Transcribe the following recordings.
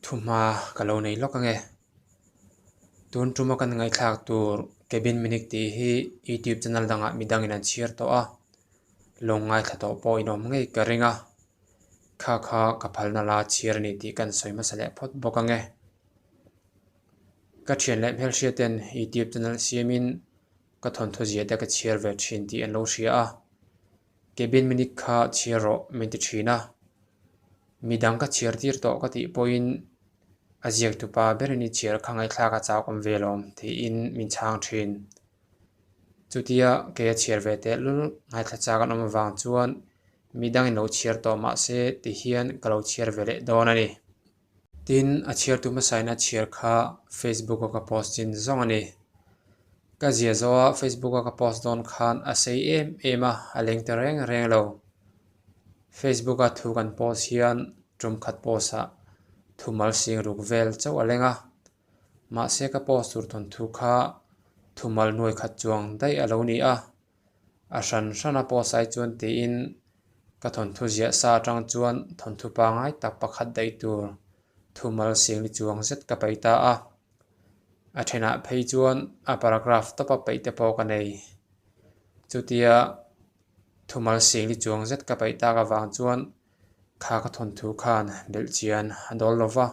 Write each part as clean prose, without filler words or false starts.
Thuma kalau nei lok ange tun tuma kan ngai thak tur cabin minik ti hi YouTube channel danga midang in an share to a long ngai tha to po inom ngei ka ringa kha kapal na la share ni ti kan soi ma sale phot bok ange ka thian le mel hriaten YouTube channel siamin ka thon tho zia da ka share ve thin ti an lo hria a cabin minik kha share ro min ti thina midang ka share tir to ka ti point aziak tupa berini chiar khangai thlaka chaw kom velom thi in min chang thin chutia ke chiar ve te lul ngai thla cha kan om wang chuan midang in lo chiar to ma se ti hian kalo chiar vele don ani tin a chiar tu ma saina chiar kha Facebook ka post in zong ani ka zia zo Facebook ka post don khan a sei em a leng te reng lo Facebook a thu kan post hian trum khat post a thumal sing ruk vel chaw alenga ma se ka post tur thon thu kha thumal nuai khat chuang dai alo ni a hran hrana post ai chuan ti in ka thon thu zia sa tang chuan thon thu pa ngai tak pakhat dai tur thumal sing ni chuang zet ka paita a thena phei chuan a paragraph to pa paite po ka nei chutia thumal sing ni chuang zet ka paita ka wang chuan kha ka thon thu khan bel chian adol lova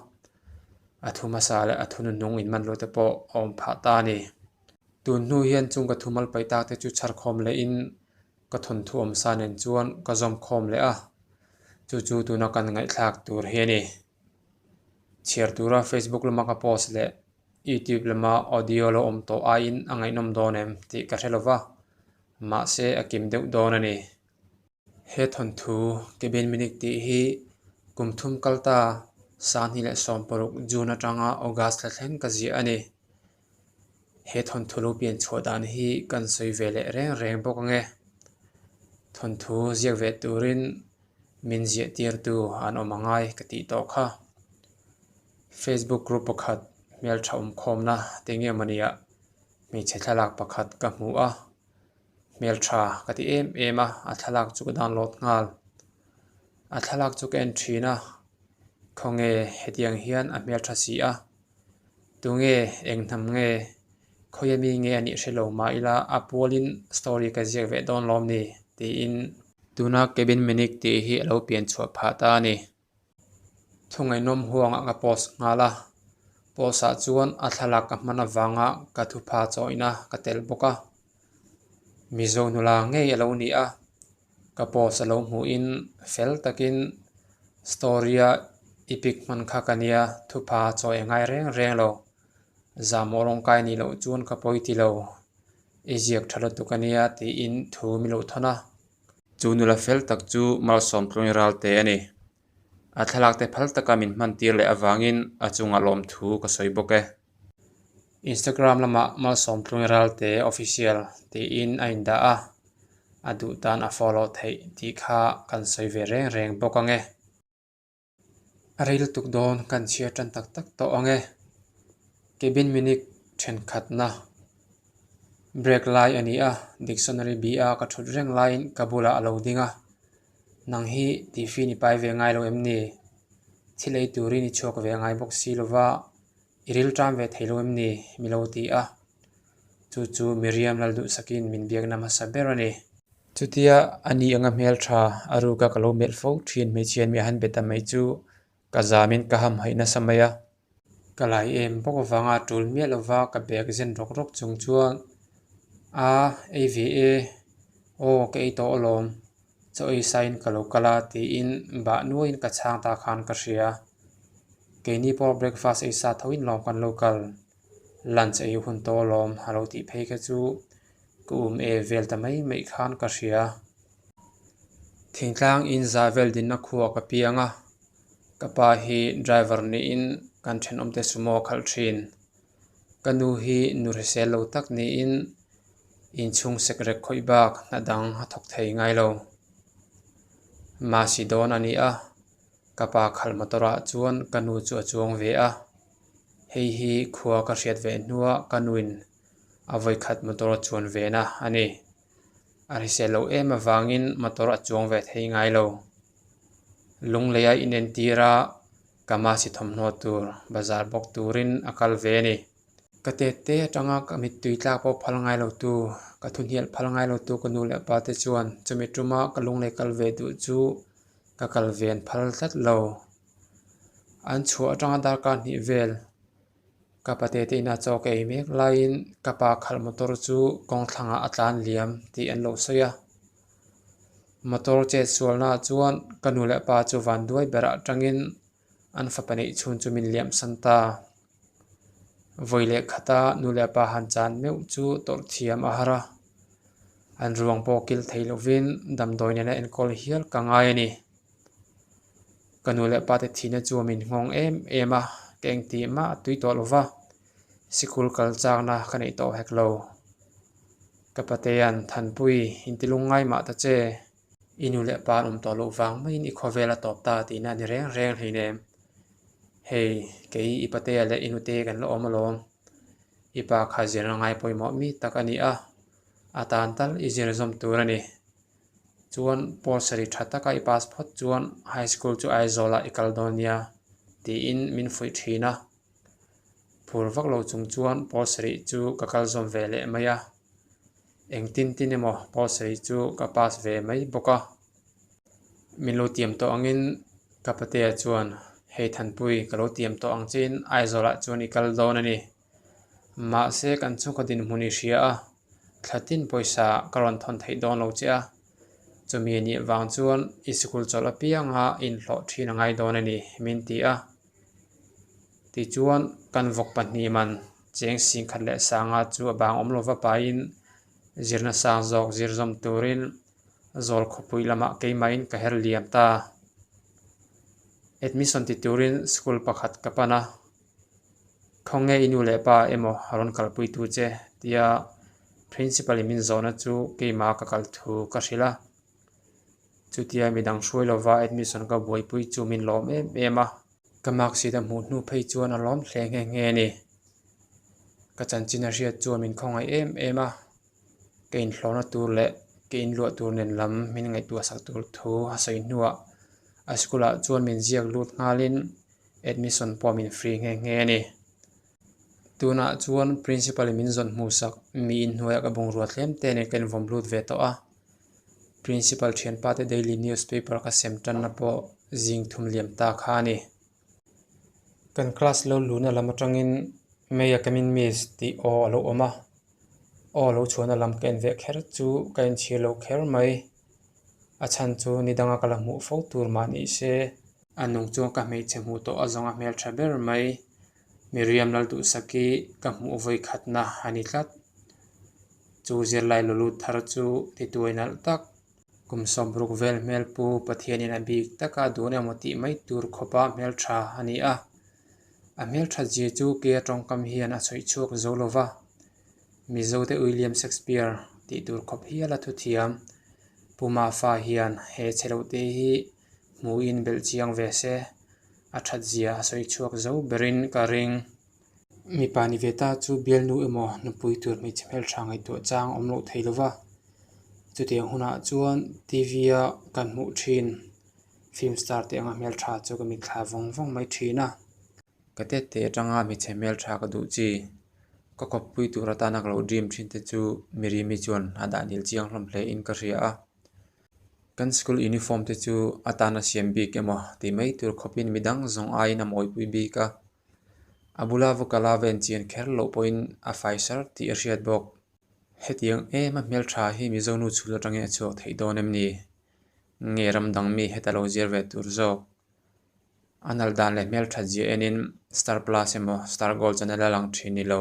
athuma sale athunu nung in man lo te po om pha ta ni tun nu hian chung ka thumal paita te chu chhar khom le in ka thon thu om sa nen chuan ka zom khom le a chu tu na kan ngai thlak tur he ni chiar tura Facebook lama ka post le YouTube lama audio lo om to a in angai nom donem ti ka thelova ma se akim deuh don ani he thon thu cabin minik ti hi kumthum kalta san hi le som poruk juna tanga august la thleng ka zia ani he thon thu lo pian chodan hi kan soi vele reng bok ange thon thu ziak ve turin min zia tir tu an omangai ka ti to kha Facebook group pakhat mel thaum khomna tinge mania mi che thalak pakhat ka hmu a mel tha ka ti em a thalak chu ka download ngal a thalak chu ka entry na khonge hetiang hian a mel tha si a tunge engnam nge khoyami nge ani hrelo ma ila apolin story ka ziak ve don lom ni ti in tuna cabin minik ti hi alo pian chhuat pha ta ni thungai nom huanga ka post ngala post a chuan a thalak ka hmana wanga ka thu pha choina ka tel boka mizo nula ngei alo ni a ka post alo hmu in fel takin storya epic man kha kania thu pha choi ngai reng lo zamorong kai ni lo chuan ka poiti lo eziak thalo tukania ti in thu mi lo thona chu nula fel tak chu mal som tloi ral te ani a thalak te phal taka min man tir le awangin a chunga lom thu ka soi boke Instagram lama mal som tloi ral te official ti in a inda a adu tan a follow thei ti kha kan soi ve reng bok ange a reil tuk don kan chia tan tak to ange cabin minik then khat na break line ani a dictionary bi a ka thut reng line kabula alo dinga nang hi tv ni pai ve ngai lo emni thilei turi ni chok ve ngai bok si lova iril tram ve thailo emni miloti a chu miriam laldu sakin min biak nama saberani chutia ani anga mel tha aru ka kalo mel fo thin me chian mi han beta mai chu kazamin ka ham haina samaya kalai em bok wanga tul mi lova ka bek zen rok chung chuan a ava o ke to olom choi sign kalo kala ti in ba nuin ka chang ta khan ka hria ke ni por breakfast ei sa thoin lom kan local lunch ei hun to lom halo ti phei ka chu kum e vel ta mai khan ka hria thingtlang in za vel din na khuwa ka pianga kapa hi driver ni in kan then omte sumo khal thin kanu hi nursel lo tak ni in chung sekre khoi bak na dang thok thei ngai lo Macedon ani a kapa khal motora chuan kanu chu chuang ve a hei hi khuwa ka hriat ve nuwa kanuin avoi khat motor chuan ve na ani ari se lo em awangin motor chuang ve thei ngai lo lung leya inen tira kama si thom no tur bazar bok turin akal ve ni ka te atanga ka mit tui tlak po phal ngai lo tu ka thun hial phal ngai lo tu ka nu le pa te chuan chumi tuma ka lung le kal ve du chu ka kal ven phal tlat lo an chu atanga dar ka ni vel ka pate te na chok ei mek lain ka pa khal motor chu kong thlanga atlan liam ti an lo soya motor che sualna chuan ka nu le pa chu van duai bera tangin an fa pani chhun chu min liam santa voile khata nu le pa han chan meu chu tor thiam a hara an ruang po kil theilovin damdoi ne en kol hial ka ngai ani ka nu le pa te thina chu min ngong ema keng ti ma tui to lova sikul kal chak na kanei to heklo kapatean thanpui intilungai ma ta che inu le pa to lo wang mai ni khovela top ta ti na ni reng reng hleinem hei kei ipatea le inu te kan lo omalom ipa khazir ngai poi mo mi takani a atan tal izir zom turani chuan porsari thata kai passport chuan high school chu aizola ikaldonia ti in min fui thina phurvak lo chung chuan porsari chu kakal zom vele maya engtin tinemo porsari chu ka pass ve mai boka min lo tiam to angin kapatea chuan hei thanpui kalo tiam to ang chin aizola chuan ikaldon ani ma se kan chu ka din hmuni hria a thlatin poisa karon thon thei don lo che a chumi ni wang chuan iskul chola pianga in hlo thina ngai don ani min ti a ti chuan kan vok pahni man cheng sing khat le sanga chu abang omlova pa in zirna sang zok zirzom turin zol khopui lama keimain ka her liam ta admission ti turin school pakhat kapana khonge inu le pa emo haron kalpui tu che tia principal min zona chu keima ka kal thu ka hrila chutia midang hruai lova admission ka buai pui chu min lom ema ka mark sheet a hmu hnu phei chuan a lom hle nge ni ka chanchin a hriat chu min khongai ema kein hlona tur le kein luah tur nen lam min ngai tu sak tur thu a sei hnuah a skula chuan min ziak lut ngalin admission po min free nge ni tuna chuan principal min zon hmu sak mi in hnuai ka bung ruat hlem te ne ken vom lut ve to a principal thian pa te daily newspaper ka sem tan na po jing thum liam ta kha ni kan class lo luna lama tangin meya kamin miss ti o lo oma o lo chhuana lam ken ve kher chu kain chilo kher mai a chan chu nidanga kala mu fo tur ma ni se anung chu ka mei chemu to azonga mel thaber mai miriam lal tu saki ka mu voi khatna ani tlat chu zir lai lo lut thar chu ti tuinal tak kum som bruk vel mel pu pathianin a bik taka dune moti mai tur khopa mel tha ani a mel tha ji chu ke tong kam hian a choi chuk zolova mizo te William Shakespeare ti tur khop hiala thu thiam puma fa hian he chelo te hi mu in bel chiang ve se a that zia a soi chuak zo berin ka ring mi pani veta chu bial nu emo nu pui tur mi chmel thangai to chang omlo theilova chu te huna chuan tv a kan mu thin film star te anga mel tha chu ka mi thla vong mai thina ka te tanga mi chmel tha ka du chi ka kop pui tur ata nak lo dream thin te chu miri mi chuan ada nil chiang hlam hle in ka ria a kan school uniform te chu atana siam bi kemo ti mai tur khopin midang zong ai na moi pui bi ka abula vokala ven chian kher lo point a Pfizer ti a riat bok hetiang ema mel tha hi mi zonu chula tange chu thei donem ni ngeram dang mi hetalo zirve tur zo anal dan le mel tha ji enin star plus emo star gold channel lang thini lo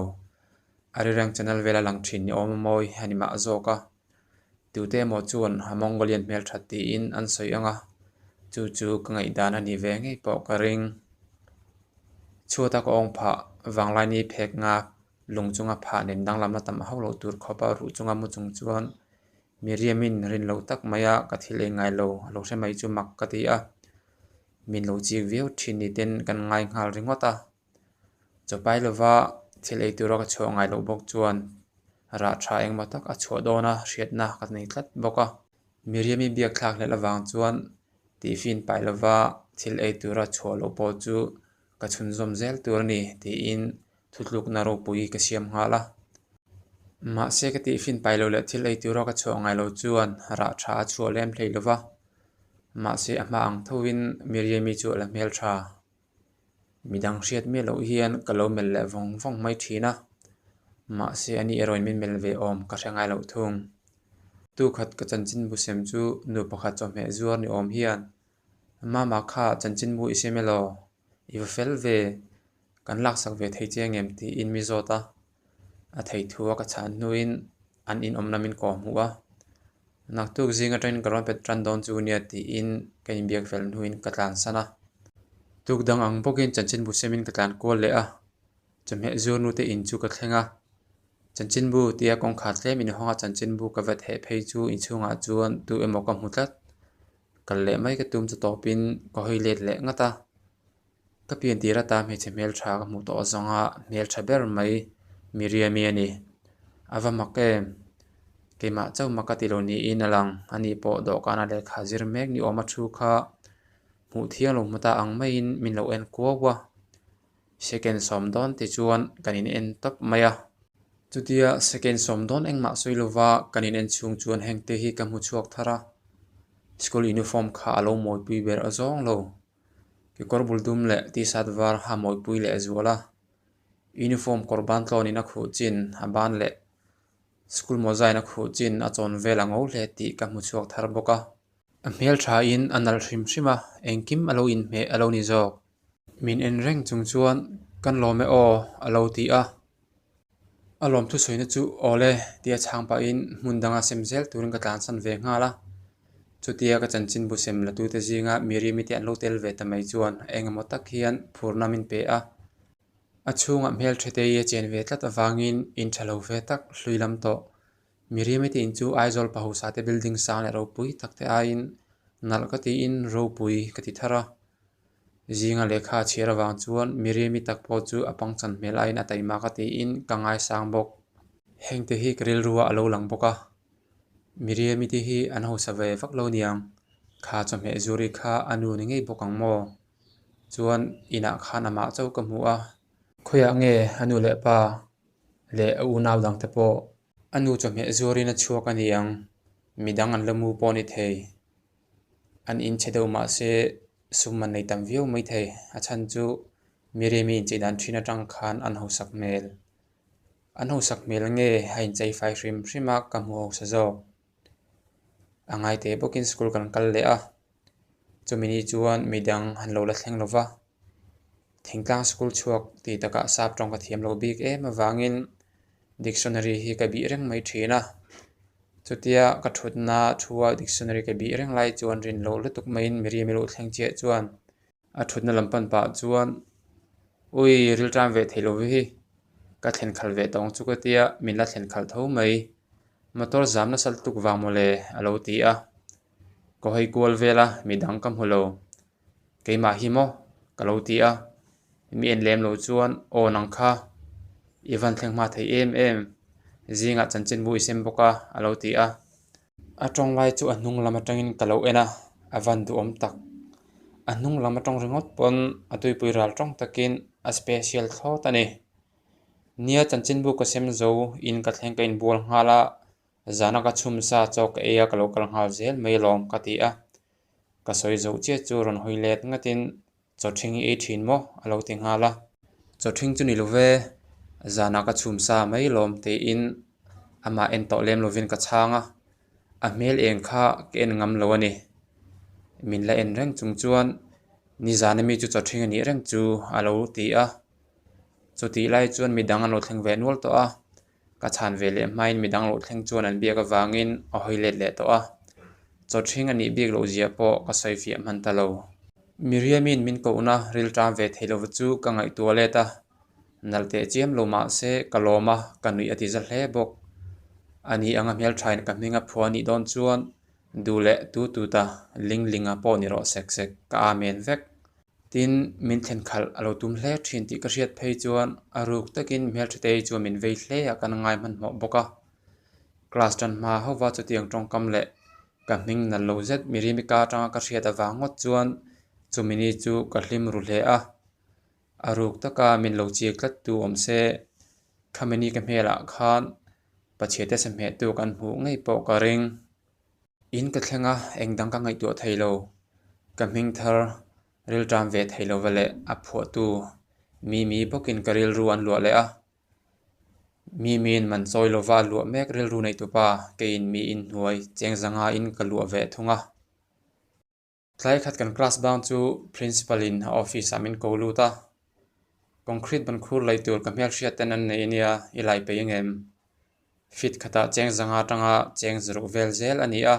arirang channel vela lang thin ni om moi hanima zoka tute mo chuan ha mongolian mel tha ti in an soi anga chu kangai dan ani ve ngei po ka ring chuta ko ong pha wanglai ni phek nga lungchunga pha nen dang lam na tam haulo tur khopa ru chunga mu chung chuan miriamin rin lo tak maya ka thile ngai lo se mai chu mak ka ti a min lo chi view thini ten kan ngai ngal ringota chopai lova thil ei tur ka chaw ngai lo bok chuan ra tha eng ma tak a chaw dona hriat na ka nei tlat boka miriami biak thlak le lawang chuan ti fin pai lova thil ei tura chhuah lo pawh chu ka chhun zawm zel tur ni tiin thutluk na ro pui ka siam ngala mahse ka tih fin pailo le thil ei tura ka chhuah ngai lo chuan rah tha a chhuah lem hlei lova mahse a hma ang thoin Miriami chu la hmel tha midang hriat mi lo hian kalo mel le vong vong mai thina mahse ani eroin min mel ve om ka hrengai lo thung tu khat ka chanchin bu sem chu nu pakhat chawhmeh zuar ni awm hian mama kha chanchin bu isemelo iwa fel ve kan lak sak ve thei chengem ti in mi zota a thei thua ka chan hnuin an in omnamin ko hmuwa nak tuk zinga train karon pet tran don chu nia ti in kan biak fel hnuin ka tlan sana tuk dang ang bokin chanchin bu semin ka tlan kol le a chawhmeh zur nu te in chu ka thlenga chanchin bu tia kong khat tlem in honga chanchin bu ka vet he phei chu in chunga chuan tu emo ka hmutlat kal le mai ka tum chu topin ko hoi let le ngata ka pian tira ta me chemel tha ka mu to zonga mel tha ber mai Miriami ani ava make keima chau makatilo ni in alang ani po do kana le khazir mek ni oma thu kha mu thiang lo mata ang mai in min lo en kwa second som don ti chuan kanin en top maya chutia second som don engma soilova kanin en chung chuan hengte hi ka mu chuak thara school uniform kha alo moi pui ber azong lo ki korbul dum le ti sat var ha moi pui le azwala uniform korban tlon in a khu chin aban le school mozai na khu chin a chon vel ango hle ti ka mu chuak thar boka a hmel tha in anal hrim hrima engkim alo in me alo ni zawk min en reng chung chuan kan lo me o alo ti a alom thu soina chu ole tia changpa in mundanga semzel turin ka tlan san ve ngala chutia ka chanchin bu sem la tu te zinga Miriami te an lo tel ve ta mai chuan engemaw tak hian phurnamin pe a achunga hmel thete ye chen ve tlat awangin in thalo ve tak hluilam to Miriami te in chu aizol pahu sa te building sang le ro pui takte a in nal ka ti in ro pui ka ti thara zinga lekha chhira wang chuan Miriami tak po chu apang chan hmel a in a taima ka ti in kangai sang bok hengte hi kril ruwa alo lang boka Miriami ti hi an ho sa ve vak lo niang kha chawhmeh zuri kha anu ni ngei bokang mo chuan ina khan ama chau ka hmu a khoya nge anu le pa le u naw dang te po anu chawhmeh zuri na chuak aniang midang an lamu po ni thei an in chedeu ma se summan nei tam viau mai thei a chan chu Miriami in chedan thina tang khan an ho sak mel nge hain chei fai hrim hrima ka hmu ho sa zo angai te bokin school kan kal le a chumini chuan midang han lo la thleng lova thingtlang school chuak ti taka sap tong ka thiam lo bik em awangin dictionary hi ka bi reng mai thina chutia ka thutna thuwa dictionary ka bi reng lai chuan rin lo lutuk main Miriami lo thleng che chuan a thutna lampan pa chuan ui ril tram ve theilo hi ka thlen khal ve tong chu ka tia min la thlen khal tho mai motor zamna sal tuk wang mole alo ti a ko hei kual vela midang kam hulo keima hi mo kalo ti a mi en lem lo chuan o nang kha ivan thleng ma thei em zinga chanchin bu isem boka alo ti a atong lai chu anung lama tangin kalo ena avan du om tak anung lama tong ringot pon atui pui ral tong takin a special tho tani nia chanchin bu ko sem zo in ka thleng ka in bol ngala zana ka chum sa chok eya ka local ngal zel mai lom ka ti a ka soi zo che chu ron hoilet ngatin chothingi e thin mo alo ti ngala chothing chu ni love zana ka chum sa mai lom te in ama en to lem lovin ka changa a hmel eng kha ken ngam lo ani min la en reng chung chuan ni zana mi chu chothing ani reng chu alo ti a chu ti lai chuan midang an lo thleng ve nual to a ka chan ve le main midang lo thleng chuan an biak awangin a hoilet le to a chothing ani biak lo zia po ka soi fi man ta lo Miriami min ko una ril tram ve theilo chu ka ngai tu le ta nalte chiam lo ma se kaloma kanui ati za hle bok ani anga hmel thain ka hminga phuani don chuan dule tu ta linga po ni ro sek ka amen vek tin min thlen khal alo tum hle thin ti ka riat phei chuan aruk takin hmel thei chu min vei hle ya kan ngai man mo boka class tan ma howa chu tiang tong kam le ka hming na lo zet Miriami ka tanga ka riat awangot chuan chumini chu ka hlim ru hle a aruk taka min lo chi klat tu omse khamini ka hmela khan pachhete samhe tu kan hmu ngei po ka ring in ka thlenga engdang ka ngai tu thailo ka hming thar ril tram ve thailo vale a pho tu mi bokin ka ril ruan lo le a mi min man choi lova lu mek ril ru nei tu pa ke in mi in hnuai cheng zanga in ka lu ve thunga tlai khat kan class bound chu principal in office amin ko lu ta concrete ban khur lai tur ka mel hriat ten an nei nia ilai pe engem fit khata cheng zanga tanga cheng zru vel zel ani a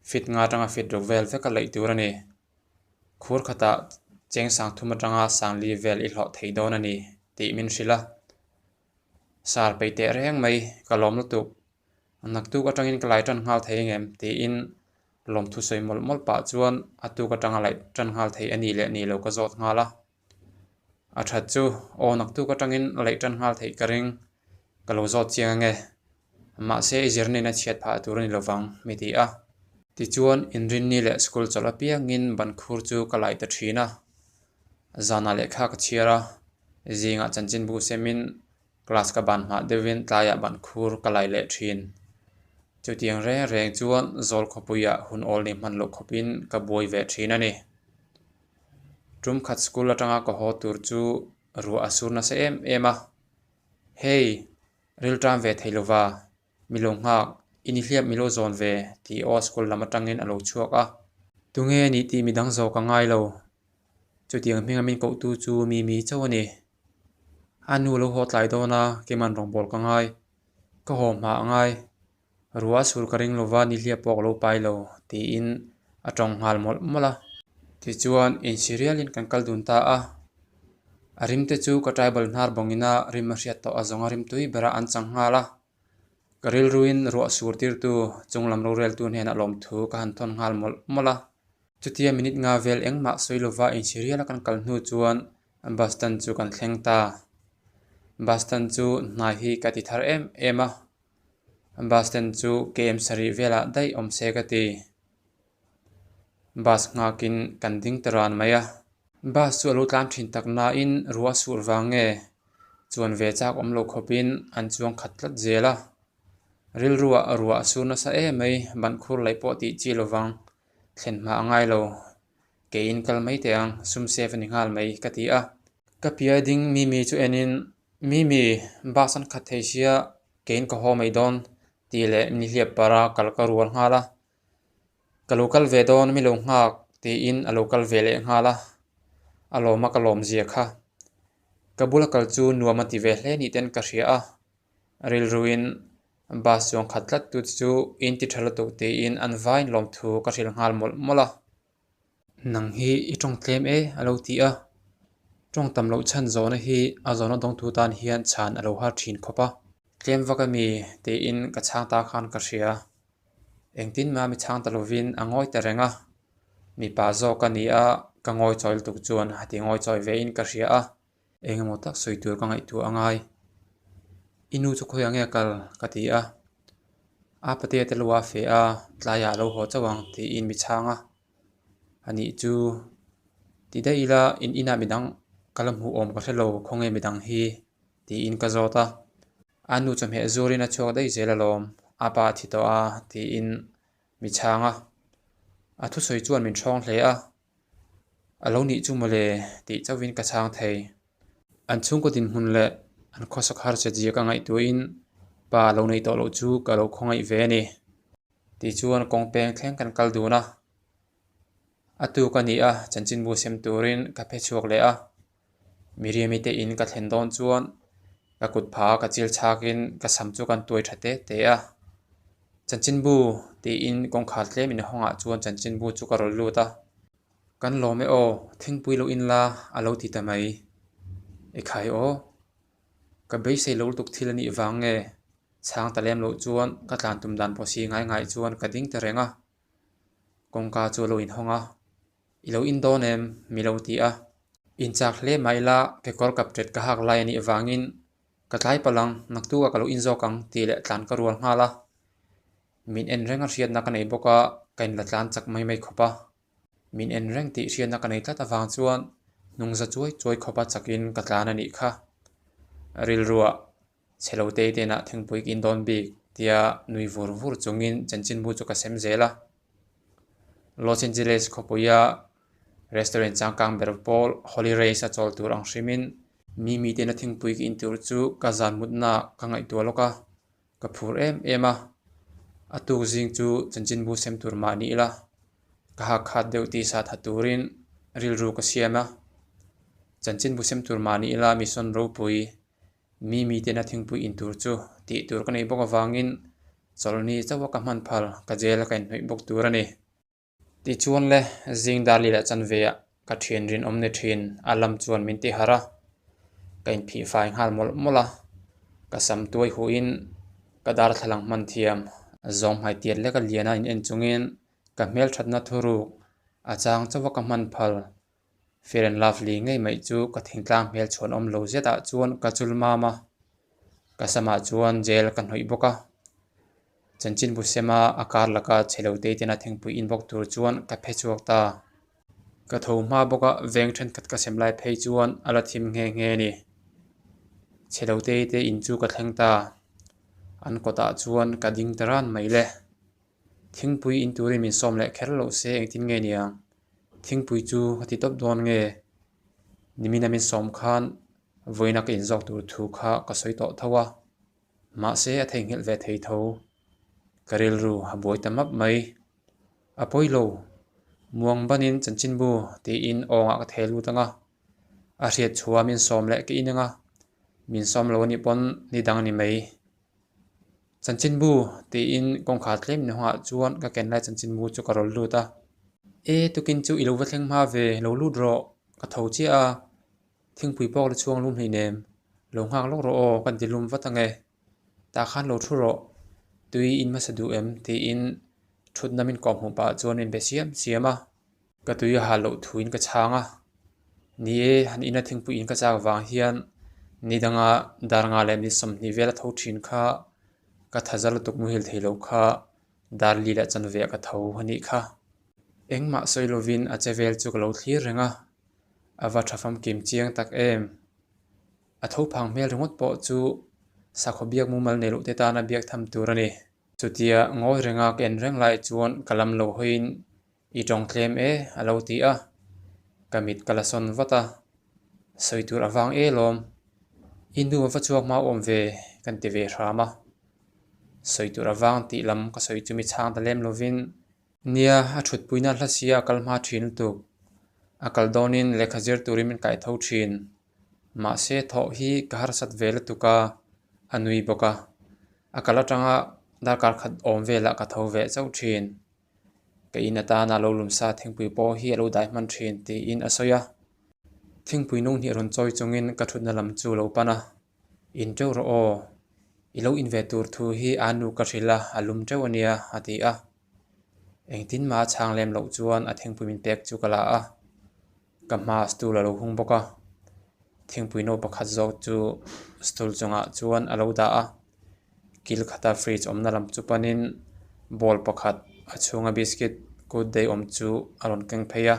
fit nga tanga fit ru vel fe ka lai tur ani khur khata cheng sang thuma tanga sang li vel i hlo thei don ani ti min hrila sar pe te reng mai kalom lu tuk nak tu ka tangin kalai tan ngal thei ngem ti in lom thu soi mol mol pa chuan atu ka tanga lai tan ngal thei ani le ni lo ka zot ngala a that chu o nak tu ka tangin lai tan ngal thei ka ring ka lo zot chiang nge ma se izirni na chiat pha tur ni lovang mi ti a ti chuan in rin ni le school chola piangin ban khur chu kalai ta thina zana lekha ka chiara zinga chanchin bu semin class ka ban ma devin tlaya ban khur kalai le thin chutiang reng chuan zol khopuya hun ol ni man lo khopin ka boi ve thin ani tum khat school atanga ka ho tur chu ru asurna se ema hey ril tram ve theilova milong ngak ini hliap milo zon ve ti o school lama tangin alo chuak a tunge ni ti midang zo ka ngai lo chutiang hminga min ko tu chu mi chawani anu lo hot lai dona ke man rong bol ka ngai ka hom ma ngai ruwa sul ka ring lova ni hliap pok lo pai lo ti in atong ngal mol mola ti chuan in serial in kan kal dun ta a arim te chu ka tribal nar bongina rim hriat to azonga rim tui bera an chang ngala karil ruin ro sur tir tu chunglam ro rel tu nen alom thu ka han thon ngal mol mola chutia minute nga vel engma soilova in serial kan kal hnu chuan bastan chu kan thleng ta bastan chu nai hi ka ti thar ema bastan chu kem sari vela dai om se ka ti bas ngakin kan ding taran maya bas chu lo tlam thin tak na in ruwa sur wange chuan ve chak om lo khopin an chuang khat tlat zela ril ruwa surna sa mai ban khur lai po ti chi lowang thlen ma angai lo ke in kal mai te ang sum sef ni ngal mai ka ti a ka pia ding mi chu enin mi basan khat thei sia ke in ka ho mai don ti le ni hliap para kal ka rual ngala ka local ve don mi lo ngak ti in a local ve le ngala aloma kalom zia kha kabula kal chu nuama ti ve hle ni ten ka hria a ril ruin bas chuang khatlat tu chu in ti thala tu te in an vain lom thu ka hril ngal mol mola nang hi I tong tlem alo ti a tong tam lo chan zona hi a zona dong tu tan hian chan alo har thin khopa tlem vaka mi te in ka chang ta khan ka hria engtin ma mi chang talovin angoi ta renga mi pa zo ka ni a ka ngoi choil tuk chuan hati ngoi choi ve in ka hria a engemaw tak soitur ka ngai tu angai inu chu khoi ange kal ka ti a pate te lowa fe a tlaya lo ho chawang ti in mi changa ani chu ti dai ila in ina midang kalam hu om ka hrelo khonge midang hi ti in ka zota anu cham he zurina chok dai zelalom apa thi to a ti in mi changa thu soi chuan min thong hle a alo ni chu mole ti chawin ka chang thei an chung ko tin hun le an khosak har che ji ka ngai tu in pa lo nei to lo chu ka lo khongai ve ni ti chuan kong peng thleng kan kal du na atu ka ni a chanchin bu sem turin ka phe chuak le a miriami te in ka thlen don chuan ka kut pha ka chil chakin ka sam chu kan tuai thate te a chanchin bu ti in kong khat tle min honga chuan chanchin bu chu ka rol lu ta kan lo me o thingpui lo in la alo ti ta mai e khai o ka bei sei lo tuk thilani wange chang talem lo chuan ka tlan tum dan po si ngai chuan ka ding te renga kongka chu lo in honga ilo in don em mi lo ti a in chak hle mai la ke kor kap tret ka hak lai ani wangin ka tlai palang nak tu ka lo in zo kang ti le tlan ka rual ngala min en renga hriat na ka nei boka kain la tlan chak mai khopa min en reng ti rian na kanei tlat awang chuan nungza chuai khopa chakin katlan ani kha ril ruwa chelo te te na thingpui kin don bik tia nui vur chungin chanchin bu chu ka sem zela Los Angeles khopuya restaurant changkang berpol Holy Race a chol tur ang hrimin mi te na thingpui ki in tur chu ka zan mutna ka ngai tu loka ka phur ema atu jing chu chanchin bu sem tur ma ni la ka ha khat deu ti sa thaturin ril ru ka siama chanchin bu sem tur ma ni la mission ro pui mi te na thingpui in tur chu ti tur ka nei bok awangin cholni chawa ka man phal ka jel ka noi bok tur ani ti chuan le jing dali la chanve ka thien rin omne thin alam chuan min ti hara kain phi fai hal mola ka sam tuai hu in ka dar thalang man thiam zom hai tiat le ka liana in en chungin ka mel thatna thuru achang chawa ka man phal fair and lovely ngei mai chu ka thingtlang mel chhon om lo zeta chuan ka chul mama ka sama chuan jel ka hnoi boka chanchin bu sema akar laka chelo te tena thingpui in bok tur chuan ka phe chuak ta ka tho ma boka veng then khat ka semlai phei chuan ala thim nge ni chelo te in chu ka thleng ta an kota chuan ka ding taran mai le thingpui in turi min som le kher lo se eng tin nge nia thingpui chu hati top don nge nimina min som khan voina ka in zok tur thu kha ka soi to thawa ma se a thei ngel ve thei tho karil ru haboi tamap mai apoilo muang banin chanchin bu ti in onga ka thelu tanga a riat chhuwa min som le ki inanga min som lo ni pon ni dang ni mai chanchin bu ti in kong kha tlem ni ha chuan ka ken lai chanchin bu chu karol lu ta tukin chu ilo wa thleng ma ve lo lu dro ka tho chi a thingpui pok le chuang lum hei nem lo hang lo ro o kan dilum watange ta khan lo thu ro tui in masadu em ti in thut namin kom hu pa chuan in besiam siama ka tui ha lo thuin ka changa ni han ina thingpui in ka chak wang hian ni danga darnga lem ni som ni vela tho thin kha ka thazal tuk mu hil theilo kha dar li la chan ve ka tho hani kha engma soilovin a chevel chu lo thlir renga awa thafam kim chiang tak em a tho phang mel ringot po chu sakho biak mu mal nelu te ta na biak tham turani chutia ngoi renga ken reng lai chuan kalam lo hoin I tong tlem alo ti a kamit kalason vata soitur awang lom indu wa chuak ma om ve kan ti ve rama soitur awang ti lam ka soi chumi chang dalem lovin nia a thut puina hlasia kalma thin tu akal donin lekhazir turimin kai tho thin ma se tho hi kahar sat vel tuka anui boka akala tanga darkar khat om vela ka tho ve chau thin ka ina ta na lo lum sa thingpui po hi alo dai man thin ti in asoya thingpui nong ni ron choi chungin ka thut na lam chu lo pana in teu ro o ilo in ve tur thu hi anu ka thila alum teu ania ati a engtin ma chang lem lo chuan a thingpui min pek chu kala a ka ma stool alo hung boka thingpui no pakhat zok chu stool chunga chuan alo da a kil khata fridge omna lam chu panin bol pakhat a chunga biscuit good day om chu alon keng pheya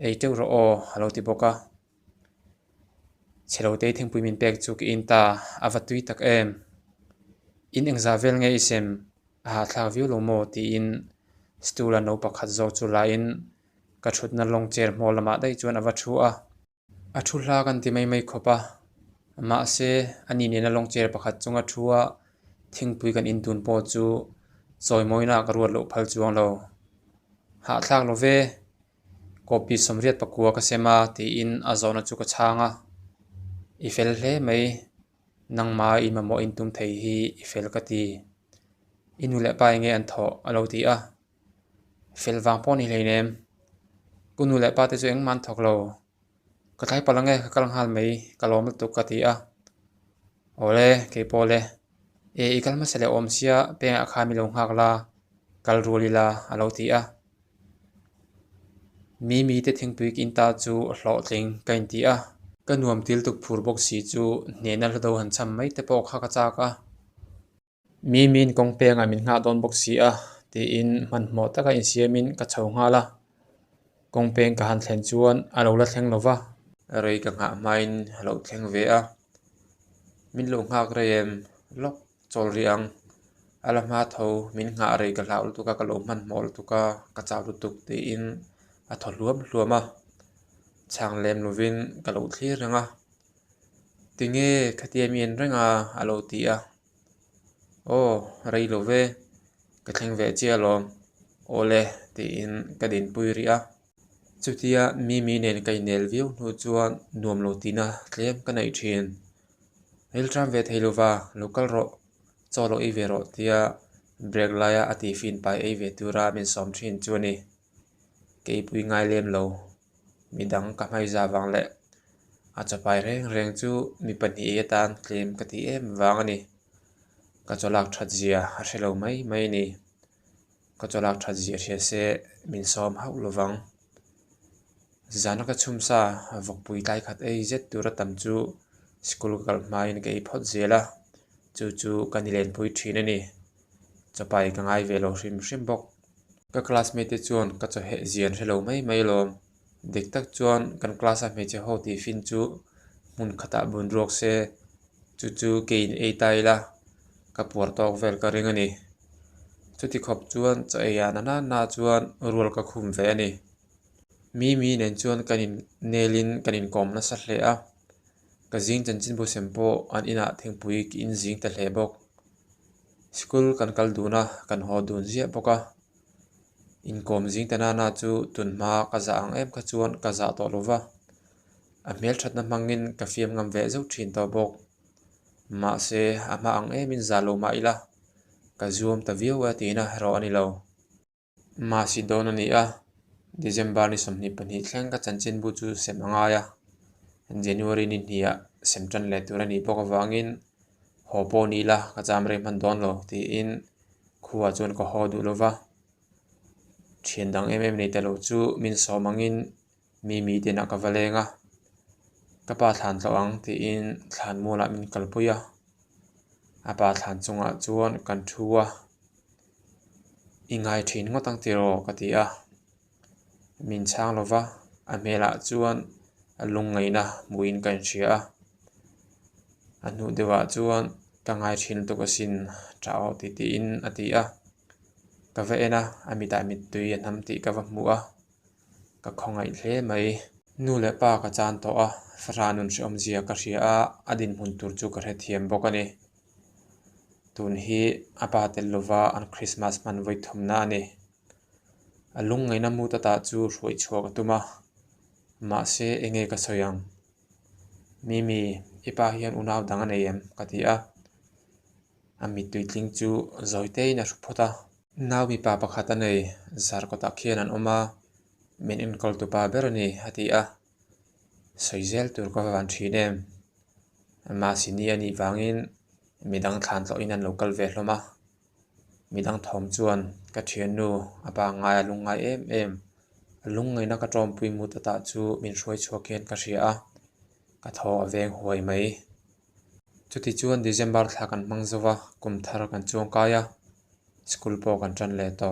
ei teu ro o alo ti boka chelo te thingpui min pek chu ki in ta avatui tak em in engza vel nge isem a thla view lo mo ti in stool no pakhat zok chu la in ka thut na long chair mol lama dai chuan awa thu a thu hla kan ti mai khopa ma se ani ne na long chair pakhat chunga thuwa thingpui kan in tun po chu choi moina ka ruat lo phal chuang lo ha thlak lo ve copy somriat pakua ka sema ti in azona chu ka changa ifel hle mai nangma in ma mo in tum thei hi ifel ka ti inu le pai nge an tho alo ti a fel wang pon hi leinem kunu le pa te chu eng man thok lo ka thai palange ka kalang hal mai kalom tu ka ti a ole ke pole ikal ma sele om sia pe a kha mi lo ngak la kal rulila alo ti a mi te thingpui kin ta chu hlo tling kain ti a ka nuam til tuk phur bok si chu ne na hlo han cham mai te pok kha ka cha ka mi min kong pe nga min nga don bok si a ti in man mo ta ka in siamin ka chho nga la kong peng ka han thlen chuan alo la thleng lova rei ka nga main alo thleng ve a min lo ngak reem lok chol riang ala ma tho min nga rei ka laul tu ka lo man mol tu ka chaw tu tuk te in a tho hluama chang lem lovin ka lo thlir ranga tinge khatiem in renga alo ti a o rei lo ve ka thleng ve chia lom ole ti in ka din pui ri a chutia mi nen kai nel viu nu chuan nuam lo tina tlem ka nei thin ril tram ve theilova local ro cholo i ve ro tia break laya ati fin pai ei ve tura min som thin chuani ke pui ngai lem lo midang ka mai za wang le a chapai reng chu mi pani e tan tlem ka ti em wang ani ka cholak thadzia a hrelo mai ni ka cholak thadzia se min som hau lovang zana ka chumsa vok pui tai khat ei zet tura tam chu school kal mai ni ke phot zela chu kanilen pui thin ani chapai ka ngai ve lo hrim bok ka classmate chuan ka chaw he zian hrelo mai lom dik tak chuan kan class a me che ho ti fin chu mun khata bun rok se chu kein ei tai la ka puar tok vel ka ring ani chuti khop chuan cha ya na chuan rual ka khum ve ani mi nen chuan kanin nelin kanin kom na sa hle a ka jing chan chin bu sempo an ina thengpui ki in jing ta hle bok school kan kal duna kan ho dun zia boka in kom jing ta na chu tun ma ka za ang em kha chuan ka za to lova a mel that na mangin ka fiam ngam ve zo thin to bok ma se ama ang em in za lo ma ila ka zoom ta view a tina ro ani lo ma si don ani a December ni somni pani thleng ka chanchin bu chu sem anga ya January ni hnia semtran le turani pok wangin hopo ni la ka cham re man don lo ti in khuwa chuan ko ho du lova thiandang nei te lo chu min somangin mi te na ka valenga ka pa thlan tlo ang ti in thlan mula min kalpuya apa thlan chunga chuan kan thuwa ingai thin ngotang tiro ka ti a min chang lova a mela chuan a lung ngaina muin kan hria a nu dewa chuan ka ngai thin to ka sin trao ti in ati a ka ve ena amita mit tui an ham ti ka va mu a ka khongai hle mai nu le pa ka chan to a franun shom zia ka hria a adin hun tur chu ka hre thiam bokani tun hi apa tel lova an Christmas man voi thumna ani alung ngaina mu ta chu hroi chhuak atuma ma se enge ka soyang mi ipa hian unaw dang an em ka ti a ami tuitling chu zoitei na phota naw mi pa pakhat anei zar ko ta khian an oma min in kol tu pa berani hati a soizel tur ko van thinem ma sini ani wangin midang thlan tlo in an local ve hloma midang thom chuan ka thian nu apa ngai lungai em lung ngai na ka trom pui mu ta chu min hroi chhuak hian ka hria a ka thaw aveng huai mai chuti chuan December thla kan hmang zowa kum thar kan chuang kaya school po kan tran le to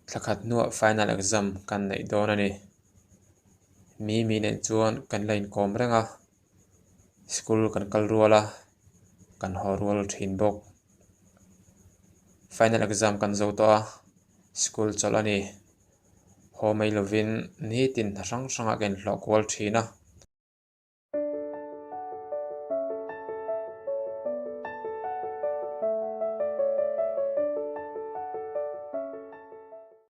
thakhat nu final exam kan nei don ani mi nen chuan kan line kom renga school kan kal ruala kan ho rual thin bok final exam kan zo to a school chol ani ho mai lovin ni tin rang ranga gen hlo kwal thina